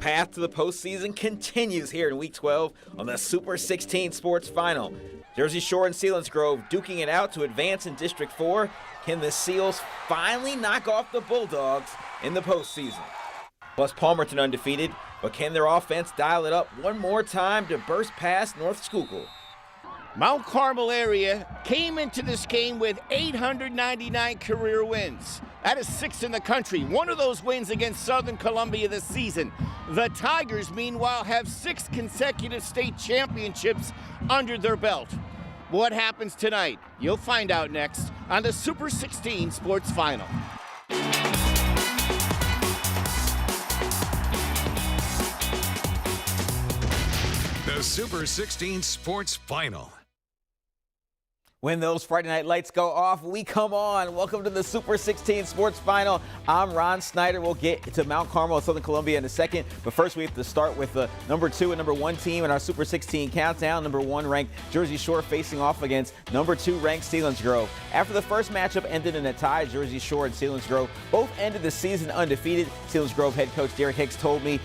path to the postseason continues here in Week 12 on the Super 16 Sports Final. Jersey Shore and Selinsgrove duking it out to advance in District 4. Can the Seals finally knock off the Bulldogs in the postseason? Plus Palmerton undefeated, but can their offense dial it up one more time to burst past North Schuylkill? Mount Carmel area came into this game with 899 career wins. That is 6th in the country. One of those wins against Southern Columbia this season. The Tigers, meanwhile, have 6 consecutive state championships under their belt. What happens tonight? You'll find out next on the Super 16 Sports Final. The Super 16 Sports Final. When those Friday night lights go off, we come on. Welcome to the Super 16 Sports Final. I'm Ron Snyder. We'll get to Mount Carmel and Southern Columbia in a second. But first, we have to start with the number 2 and number 1 team in our Super 16 countdown. Number 1 ranked Jersey Shore facing off against number 2 ranked Selinsgrove. After the first matchup ended in a tie, Jersey Shore and Selinsgrove both ended the season undefeated. Selinsgrove head coach Derek Hicks told me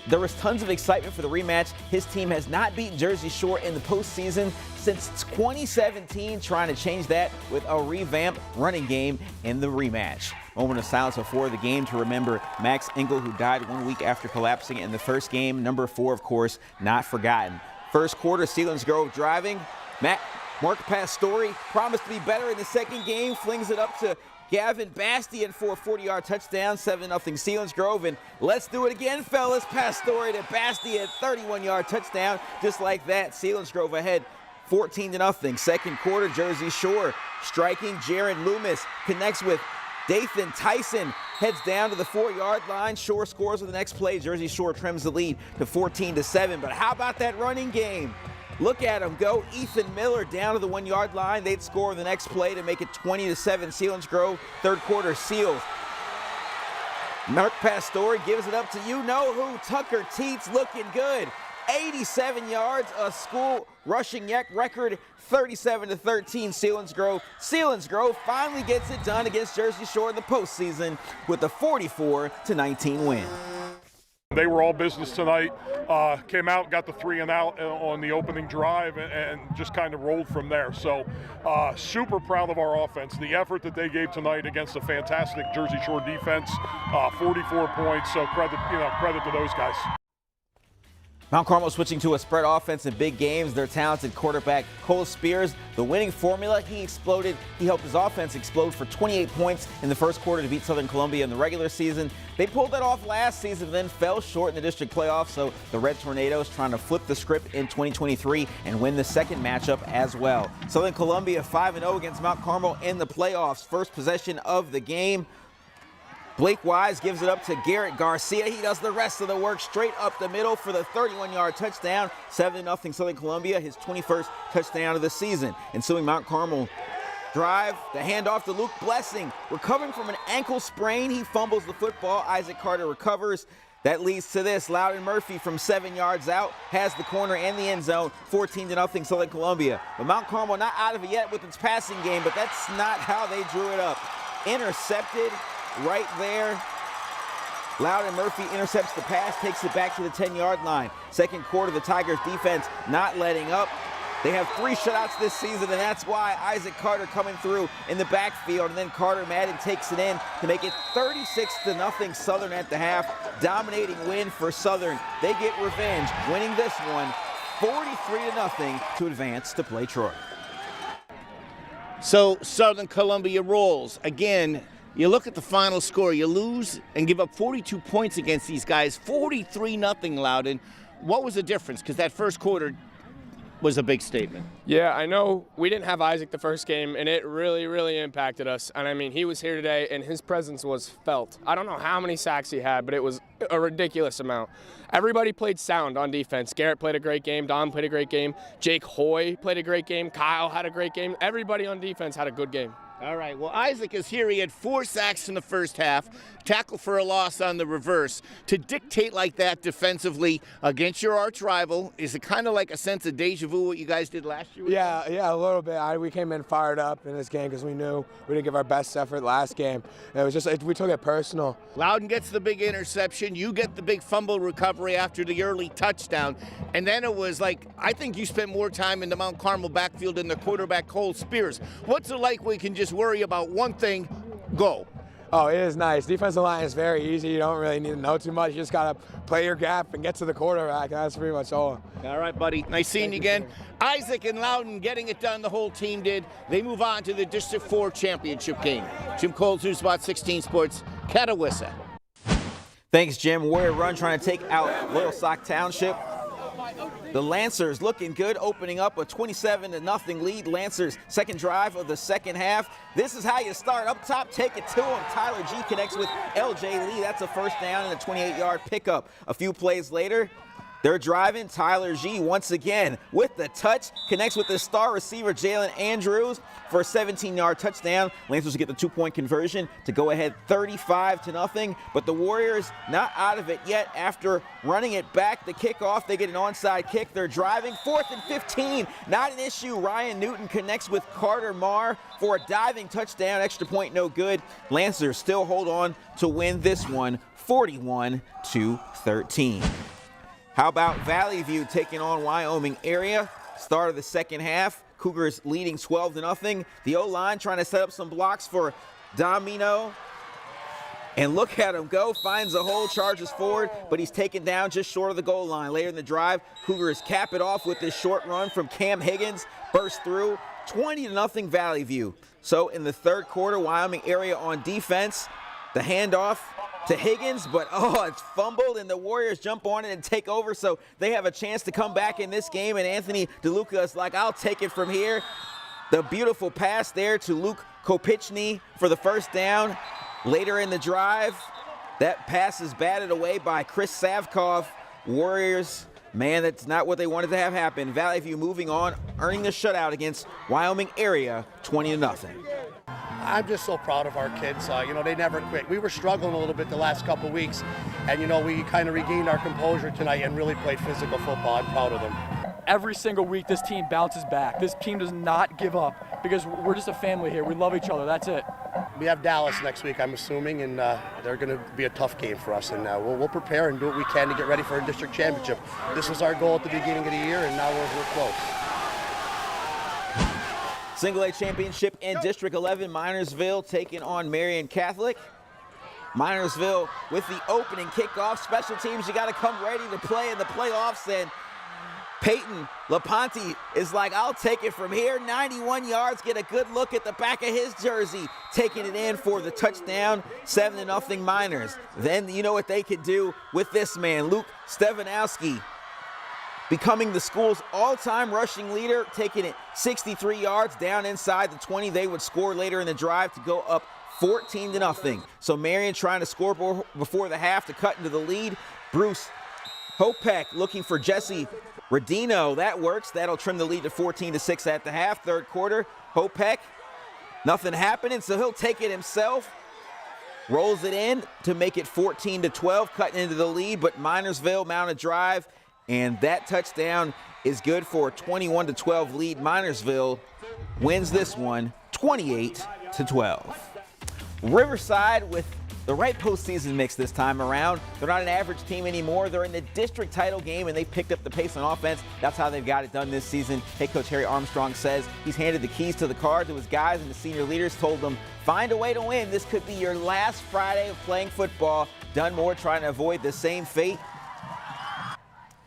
there was tons of excitement for the rematch. His team has not beaten Jersey Shore in the postseason since 2017, trying to change that with a revamped running game in the rematch. Moment of silence before the game to remember Max Engel, who died 1 week after collapsing in the first game. Number 4, of course, not forgotten. First quarter, Selinsgrove driving. Mark Pastore promised to be better in the second game, flings it up to Gavin Bastian for a 40-yard touchdown, 7-0 Selinsgrove. And let's do it again, fellas. Pastore to Bastian, 31-yard touchdown. Just like that, Selinsgrove ahead 14-0. Second quarter, Jersey Shore striking. Jaron Loomis connects with Dathan Tyson, heads down to the 4-yard line. Shore scores with the next play. Jersey Shore trims the lead to 14-7. But how about that running game? Look at him go. Ethan Miller down to the 1-yard line. They'd score the next play to make it 20-7. Selinsgrove, third quarter, Seals. Mark Pastore gives it up to you-know-who. Tucker Teets looking good. 87 yards, a school rushing record, 37-13 Selinsgrove. Selinsgrove finally gets it done against Jersey Shore in the postseason with a 44-19 win. They were all business tonight, came out, got the 3 and out on the opening drive and just kind of rolled from there. So super proud of our offense. The effort that they gave tonight against a fantastic Jersey Shore defense, 44 points, so credit to those guys. Mount Carmel switching to a spread offense in big games. Their talented quarterback, Cole Spears, the winning formula. He helped his offense explode for 28 points in the first quarter to beat Southern Columbia in the regular season. They pulled that off last season, then fell short in the district playoffs. So the Red Tornadoes trying to flip the script in 2023 and win the second matchup as well. Southern Columbia 5-0 against Mount Carmel in the playoffs. First possession of the game. Blake Wise gives it up to Garrett Garcia. He does the rest of the work straight up the middle for the 31-yard touchdown. 7-0 Southern Columbia, his 21st touchdown of the season. Ensuing Mount Carmel drive, the handoff to Luke Blessing. Recovering from an ankle sprain, he fumbles the football. Isaac Carter recovers. That leads to this. Loudon Murphy from 7 yards out has the corner and the end zone. 14-0 Southern Columbia. But Mount Carmel not out of it yet with its passing game, but that's not how they drew it up. Intercepted. Right there, Loudon Murphy intercepts the pass, takes it back to the 10-yard line. Second quarter, the Tigers defense not letting up. They have 3 shutouts this season, and that's why Isaac Carter coming through in the backfield, and then Carter Madden takes it in to make it 36-0 Southern at the half. Dominating win for Southern. They get revenge, winning this one 43-0 to advance to play Troy. So Southern Columbia rolls. Again, you look at the final score, you lose and give up 42 points against these guys, 43-0 Loudon. What was the difference? Because that first quarter was a big statement. Yeah, I know we didn't have Isaac the first game, and it really, really impacted us. And I mean, he was here today, and his presence was felt. I don't know how many sacks he had, but it was a ridiculous amount. Everybody played sound on defense. Garrett played a great game. Don played a great game. Jake Hoy played a great game. Kyle had a great game. Everybody on defense had a good game. All right, well, Isaac is here. He had 4 sacks in the first half, tackle for a loss on the reverse. To dictate like that defensively against your arch rival, is it kind of like a sense of deja vu what you guys did last year? Yeah, a little bit. We came in fired up in this game because we knew we didn't give our best effort last game. It was just, we took it personal. Loudon gets the big interception. You get the big fumble recovery after the early touchdown. And then it was like, I think you spent more time in the Mount Carmel backfield than the quarterback, Cole Spears. What's it like we can just worry about one thing, go? Oh, it is nice. Defensive line is very easy. You don't really need to know too much. You just got to play your gap and get to the quarterback. That's pretty much all. All right, buddy. Nice seeing you again. Isaac and Loudon getting it done. The whole team did. They move on to the District 4 championship game. Jim Coles, News Spot 16 Sports, Catawissa. Thanks, Jim. Warrior run trying to take out Loyalsock Township. The Lancers looking good, opening up a 27-0 lead. Lancers second drive of the second half. This is how you start. Up top, take it to him. Tyler G connects with LJ Lee. That's a first down and a 28-yard pickup. A few plays later, they're driving. Tyler G once again with the touch, connects with the star receiver Jalen Andrews for a 17-yard touchdown. Lancers get the 2-point conversion to go ahead 35-0. But the Warriors not out of it yet after running it back. The kickoff, they get an onside kick. They're driving. 4th and 15, not an issue. Ryan Newton connects with Carter Marr for a diving touchdown. Extra point, no good. Lancers still hold on to win this one 41-13. How about Valley View taking on Wyoming area? Start of the second half. Cougars leading 12-0. The O-line trying to set up some blocks for Domino. And look at him go. Finds a hole, charges forward, but he's taken down just short of the goal line. Later in the drive, Cougars cap it off with this short run from Cam Higgins. Burst through. 20-0 Valley View. So in the third quarter, Wyoming area on defense. The handoff to Higgins, but it's fumbled, and the Warriors jump on it and take over, so they have a chance to come back in this game, and Anthony DeLuca is like, I'll take it from here. The beautiful pass there to Luke Kopichny for the first down. Later in the drive, that pass is batted away by Chris Savkov. Warriors, man, that's not what they wanted to have happen. Valley View moving on, earning the shutout against Wyoming area, 20-0. I'm just so proud of our kids. They never quit. We were struggling a little bit the last couple of weeks, and, we kind of regained our composure tonight and really played physical football. I'm proud of them. Every single week, this team bounces back. This team does not give up because we're just a family here. We love each other. That's it. We have Dallas next week, I'm assuming, and they're going to be a tough game for us. And we'll prepare and do what we can to get ready for a district championship. This was our goal at the beginning of the year, and now we're close. Single A championship in District 11, Minersville taking on Marion Catholic. Minersville with the opening kickoff. Special teams, you got to come ready to play in the playoffs, and Peyton LaPonte is like, I'll take it from here. 91 yards, get a good look at the back of his jersey, taking it in for the touchdown, 7-0 Miners. Then you know what they could do with this man, Luke Stevanowski, becoming the school's all-time rushing leader, taking it 63 yards down inside the 20. They would score later in the drive to go up 14-0. So Marion trying to score before the half to cut into the lead. Bruce Hopek looking for Jesse Radino. That works. That'll trim the lead to 14-6 at the half. Third quarter, Hopek, nothing happening, so he'll take it himself. Rolls it in to make it 14-12, cutting into the lead, but Minersville mount a drive, and that touchdown is good for a 21-12 lead. Minersville wins this one 28-12. Riverside with the right postseason mix this time around. They're not an average team anymore. They're in the district title game, and they picked up the pace on offense. That's how they've got it done this season. Head coach Harry Armstrong says he's handed the keys to the car to his guys, and the senior leaders told them, find a way to win. This could be your last Friday of playing football. Dunmore trying to avoid the same fate.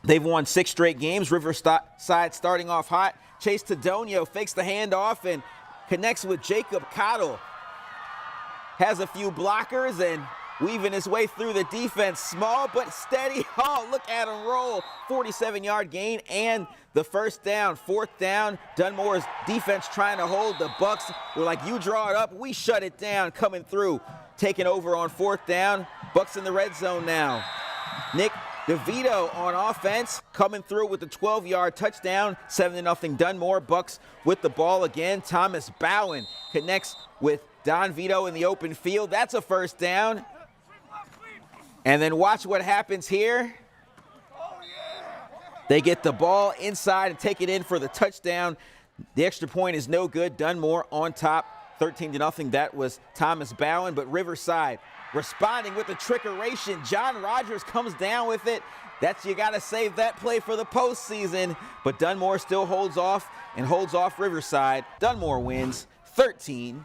They've won 6 straight games. Riverside starting off hot. Chase Tadonio fakes the handoff and connects with Jacob Cottle. Has a few blockers and weaving his way through the defense. Small but steady. Oh, look at him roll. 47-yard gain and the first down. Fourth down. Dunmore's defense trying to hold. The Bucks were like, you draw it up, we shut it down. Coming through. Taking over on fourth down. Bucks in the red zone now. Nick DeVito on offense, coming through with the 12-yard touchdown, 7-0 Dunmore. Bucks with the ball again. Thomas Bowen connects with Don Vito in the open field. That's a first down. And then watch what happens here. They get the ball inside and take it in for the touchdown. The extra point is no good. Dunmore on top, 13-0. That was Thomas Bowen, but Riverside responding with the trickeration. John Rogers comes down with it. You got to save that play for the postseason. But Dunmore still holds off Riverside. Dunmore wins 13-7.